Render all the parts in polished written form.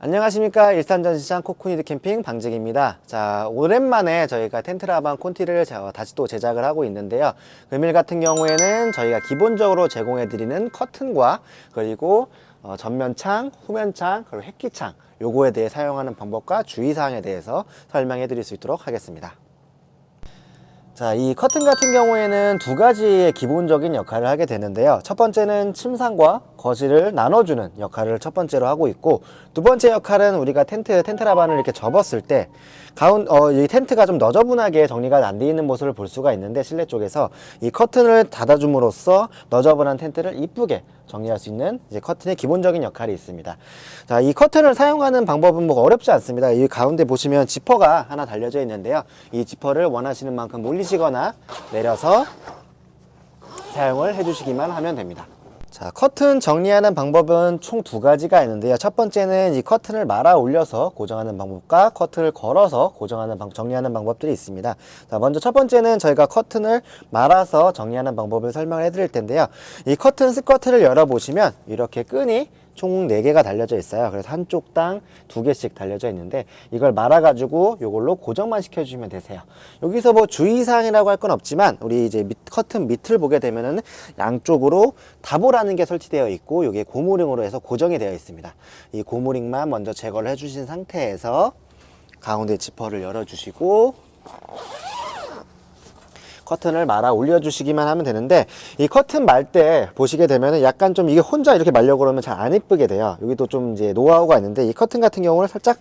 안녕하십니까. 일산전시장 코코니드 캠핑 방직입니다. 자, 오랜만에 저희가 텐트라방 콘티를 다시 또 제작을 하고 있는데요. 금일 같은 경우에는 저희가 기본적으로 제공해드리는 커튼과 그리고 전면창, 후면창, 그리고 햇기창 요거에 대해 사용하는 방법과 주의사항에 대해서 설명해 드릴 수 있도록 하겠습니다. 자, 이 커튼 같은 경우에는 두 가지의 기본적인 역할을 하게 되는데요. 첫 번째는 침상과 거실을 나눠주는 역할을 첫 번째로 하고 있고, 두 번째 역할은 우리가 텐트라반을 이렇게 접었을 때 이 텐트가 좀 너저분하게 정리가 안 돼 있는 모습을 볼 수가 있는데, 실내 쪽에서 이 커튼을 닫아줌으로써 너저분한 텐트를 이쁘게 정리할 수 있는 이제 커튼의 기본적인 역할이 있습니다. 자, 이 커튼을 사용하는 방법은 뭐 어렵지 않습니다. 이 가운데 보시면 지퍼가 하나 달려져 있는데요. 이 지퍼를 원하시는 만큼 올리시거나 내려서 사용을 해주시기만 하면 됩니다. 자, 커튼 정리하는 방법은 총 두 가지가 있는데요. 첫 번째는 이 커튼을 말아 올려서 고정하는 방법과 커튼을 걸어서 정리하는 방법들이 있습니다. 자, 먼저 첫 번째는 저희가 커튼을 말아서 정리하는 방법을 설명을 해드릴 텐데요. 이 커튼 스커트를 열어보시면 이렇게 끈이 총 4개가 달려져 있어요. 그래서 한쪽당 2개씩 달려져 있는데, 이걸 말아가지고 이걸로 고정만 시켜주시면 되세요. 여기서 뭐 주의사항이라고 할 건 없지만, 우리 이제 커튼 밑을 보게 되면은 양쪽으로 다보라는 게 설치되어 있고, 이게 고무링으로 해서 고정이 되어 있습니다. 이 고무링만 먼저 제거를 해주신 상태에서 가운데 지퍼를 열어주시고, 커튼을 말아 올려주시기만 하면 되는데, 이 커튼 말 때 보시게 되면은 약간 좀 이게 혼자 이렇게 말려고 그러면 잘 안 이쁘게 돼요. 여기도 좀 이제 노하우가 있는데, 이 커튼 같은 경우는 살짝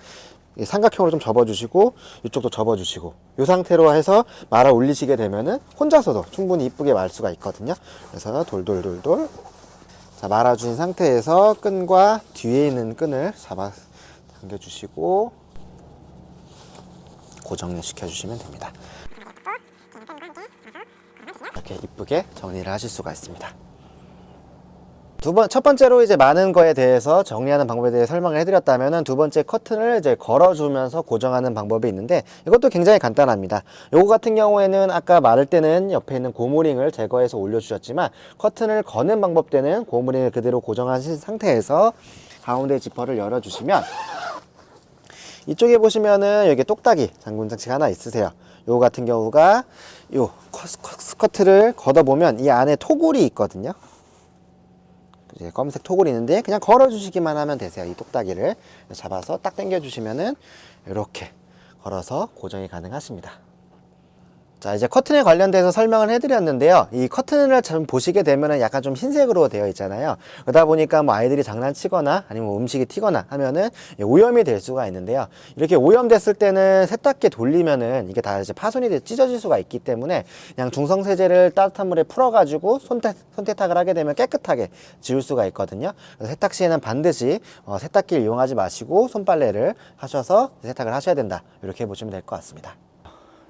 삼각형으로 좀 접어주시고, 이쪽도 접어주시고, 이 상태로 해서 말아 올리시게 되면은 혼자서도 충분히 이쁘게 말 수가 있거든요. 그래서 돌돌돌돌. 자, 말아준 상태에서 끈과 뒤에 있는 끈을 잡아 당겨주시고 고정을 시켜주시면 됩니다. 이렇게 이쁘게 정리를 하실 수가 있습니다. 첫 번째로 이제 많은 거에 대해서 정리하는 방법에 대해 설명을 해드렸다면은, 두 번째 커튼을 이제 걸어주면서 고정하는 방법이 있는데, 이것도 굉장히 간단합니다. 요거 같은 경우에는 아까 말을 때는 옆에 있는 고무링을 제거해서 올려주셨지만, 커튼을 거는 방법 때는 고무링을 그대로 고정하신 상태에서 가운데 지퍼를 열어주시면, 이쪽에 보시면은 여기 똑딱이 잠금 장치가 하나 있으세요. 요거 같은 경우가 요 스커트를 걷어보면 이 안에 토굴이 있거든요. 이제 검은색 토굴이 있는데, 그냥 걸어주시기만 하면 되세요. 이 똑딱이를 잡아서 딱 당겨주시면은 이렇게 걸어서 고정이 가능하십니다. 자, 이제 커튼에 관련돼서 설명을 해드렸는데요. 이 커튼을 좀 보시게 되면은 약간 좀 흰색으로 되어 있잖아요. 그러다 보니까 뭐 아이들이 장난치거나 아니면 뭐 음식이 튀거나 하면은 오염이 될 수가 있는데요. 이렇게 오염됐을 때는 세탁기 돌리면은 이게 다 이제 파손이 찢어질 수가 있기 때문에, 그냥 중성세제를 따뜻한 물에 풀어가지고 손세탁을 하게 되면 깨끗하게 지울 수가 있거든요. 그래서 세탁 시에는 반드시 세탁기를 이용하지 마시고 손빨래를 하셔서 세탁을 하셔야 된다. 이렇게 보시면 될 것 같습니다.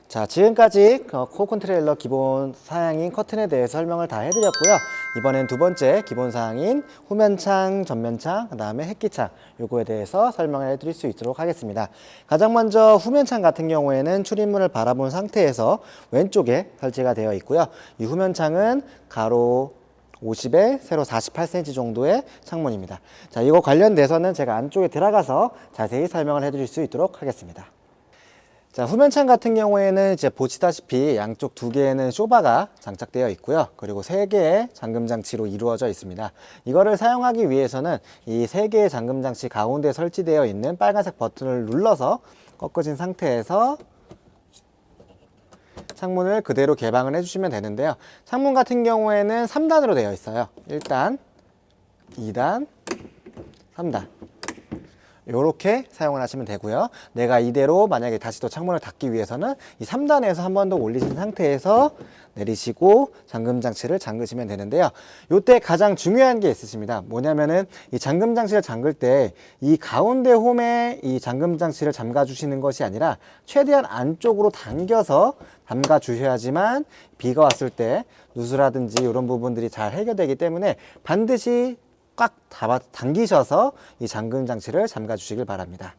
자, 지금까지 코어 트레일러 기본 사양인 커튼에 대해서 설명을 다 해드렸고요. 이번엔 두 번째 기본 사양인 후면창, 전면창, 그 다음에 햇기창, 요거에 대해서 설명을 해드릴 수 있도록 하겠습니다. 가장 먼저 후면창 같은 경우에는 출입문을 바라본 상태에서 왼쪽에 설치가 되어 있고요. 이 후면창은 가로 50에 세로 48cm 정도의 창문입니다. 자, 이거 관련돼서는 제가 안쪽에 들어가서 자세히 설명을 해드릴 수 있도록 하겠습니다. 자, 후면창 같은 경우에는 이제 보시다시피 양쪽 2개에는 쇼바가 장착되어 있고요. 그리고 3개의 잠금 장치로 이루어져 있습니다. 이거를 사용하기 위해서는 이 3개의 잠금 장치 가운데 설치되어 있는 빨간색 버튼을 눌러서 꺾어진 상태에서 창문을 그대로 개방을 해주시면 되는데요. 창문 같은 경우에는 3단으로 되어 있어요. 1단, 2단, 3단. 이렇게 사용을 하시면 되고요. 내가 이대로 만약에 다시 또 창문을 닫기 위해서는 이 3단에서 한 번 더 올리신 상태에서 내리시고 잠금 장치를 잠그시면 되는데요. 이때 가장 중요한 게 있으십니다. 뭐냐면은 이 잠금 장치를 잠글 때 이 가운데 홈에 이 잠금 장치를 잠가 주시는 것이 아니라 최대한 안쪽으로 당겨서 잠가 주셔야지만 비가 왔을 때 누수라든지 이런 부분들이 잘 해결되기 때문에 반드시 꽉 당기셔서 이 잠금 장치를 잠가 주시길 바랍니다.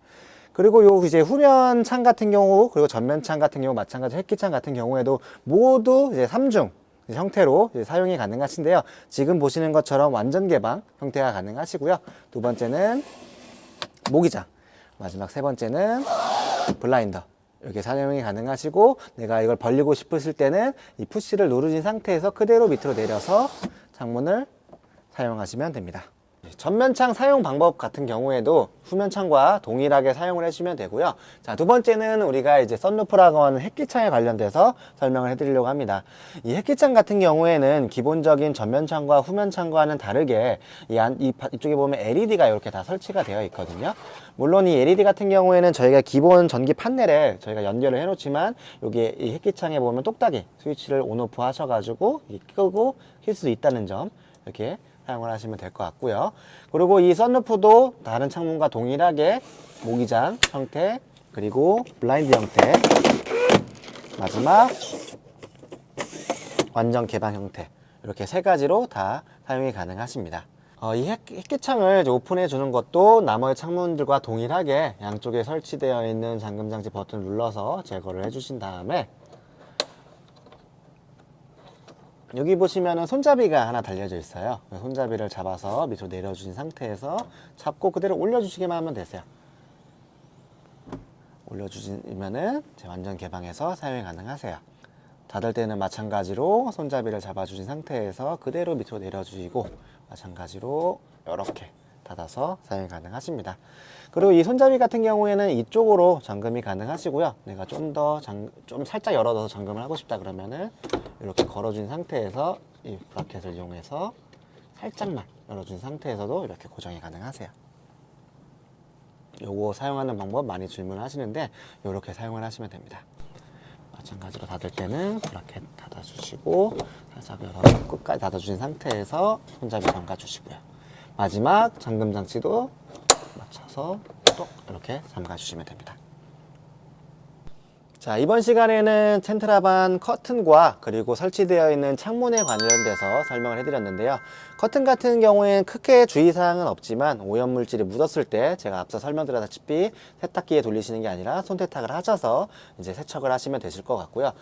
그리고 요 이제 후면 창 같은 경우, 그리고 전면 창 같은 경우 마찬가지 햇기창 같은 경우에도 모두 이제 3중 형태로 이제 사용이 가능하신데요. 지금 보시는 것처럼 완전 개방 형태가 가능하시고요. 두 번째는 모기장. 마지막 세 번째는 블라인더. 이렇게 사용이 가능하시고, 내가 이걸 벌리고 싶으실 때는 이 푸시를 누르신 상태에서 그대로 밑으로 내려서 창문을 사용하시면 됩니다. 전면창 사용 방법 같은 경우에도 후면창과 동일하게 사용을 해주시면 되고요. 자, 두 번째는 우리가 이제 썬루프라고 하는 햇기창에 관련돼서 설명을 해드리려고 합니다. 이 햇기창 같은 경우에는 기본적인 전면창과 후면창과는 다르게 이쪽에 보면 LED가 이렇게 다 설치가 되어 있거든요. 물론 이 LED 같은 경우에는 저희가 기본 전기 판넬에 저희가 연결을 해 놓지만, 여기 이 햇기창에 보면 똑딱이 스위치를 온오프 하셔가지고 끄고 킬 수 있다는 점, 이렇게 사용을 하시면 될 것 같고요. 그리고 이 썬루프도 다른 창문과 동일하게 모기장 형태, 그리고 블라인드 형태, 마지막 완전 개방 형태, 이렇게 세 가지로 다 사용이 가능하십니다. 이 햇기창을 오픈해 주는 것도 나머지 창문들과 동일하게 양쪽에 설치되어 있는 잠금장치 버튼을 눌러서 제거를 해 주신 다음에, 여기 보시면은 손잡이가 하나 달려져 있어요. 손잡이를 잡아서 밑으로 내려주신 상태에서 잡고 그대로 올려주시기만 하면 되세요. 올려주시면은 완전 개방해서 사용이 가능하세요. 닫을 때는 마찬가지로 손잡이를 잡아주신 상태에서 그대로 밑으로 내려주시고, 마찬가지로 이렇게 닫아서 사용이 가능하십니다. 그리고 이 손잡이 같은 경우에는 이쪽으로 잠금이 가능하시고요. 내가 좀 살짝 열어둬서 잠금을 하고 싶다 그러면은 이렇게 걸어준 상태에서 이 브라켓을 이용해서 살짝만 열어준 상태에서도 이렇게 고정이 가능하세요. 요거 사용하는 방법 많이 질문하시는데, 이렇게 사용을 하시면 됩니다. 마찬가지로 닫을 때는 브라켓 닫아주시고, 살짝 열어서 끝까지 닫아주신 상태에서 손잡이 잠가 주시고요. 마지막 잠금 장치도 맞춰서 또 이렇게 잠가 주시면 됩니다. 자, 이번 시간에는 텐트라반 커튼과 그리고 설치되어 있는 창문에 관련돼서 설명을 해드렸는데요. 커튼 같은 경우에는 크게 주의사항은 없지만, 오염물질이 묻었을 때 제가 앞서 설명드렸다시피 세탁기에 돌리시는 게 아니라 손세탁을 하셔서 이제 세척을 하시면 되실 것 같고요.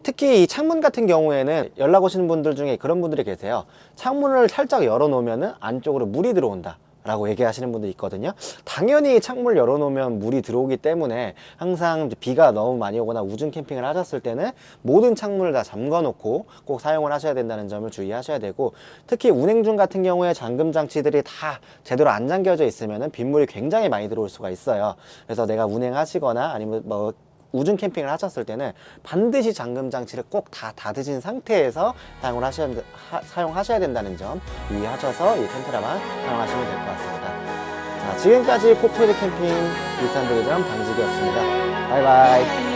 특히 이 창문 같은 경우에는 연락 오시는 분들 중에 그런 분들이 계세요. 창문을 살짝 열어 놓으면은 안쪽으로 물이 들어온다 라고 얘기하시는 분도 있거든요. 당연히 창문을 열어놓으면 물이 들어오기 때문에 항상 비가 너무 많이 오거나 우중 캠핑을 하셨을 때는 모든 창문을 다 잠궈 놓고 꼭 사용을 하셔야 된다는 점을 주의하셔야 되고, 특히 운행 중 같은 경우에 잠금 장치들이 다 제대로 안 잠겨져 있으면 빗물이 굉장히 많이 들어올 수가 있어요. 그래서 내가 운행하시거나 아니면 우중 캠핑을 하셨을 때는 반드시 잠금 장치를 꼭 다 닫으신 상태에서 사용하셔야 된다는 점 유의하셔서 이 텐트라만 사용하시면 될 것 같습니다. 자, 지금까지 코프레드 캠핑 일산대교점 방직이었습니다. 바이바이.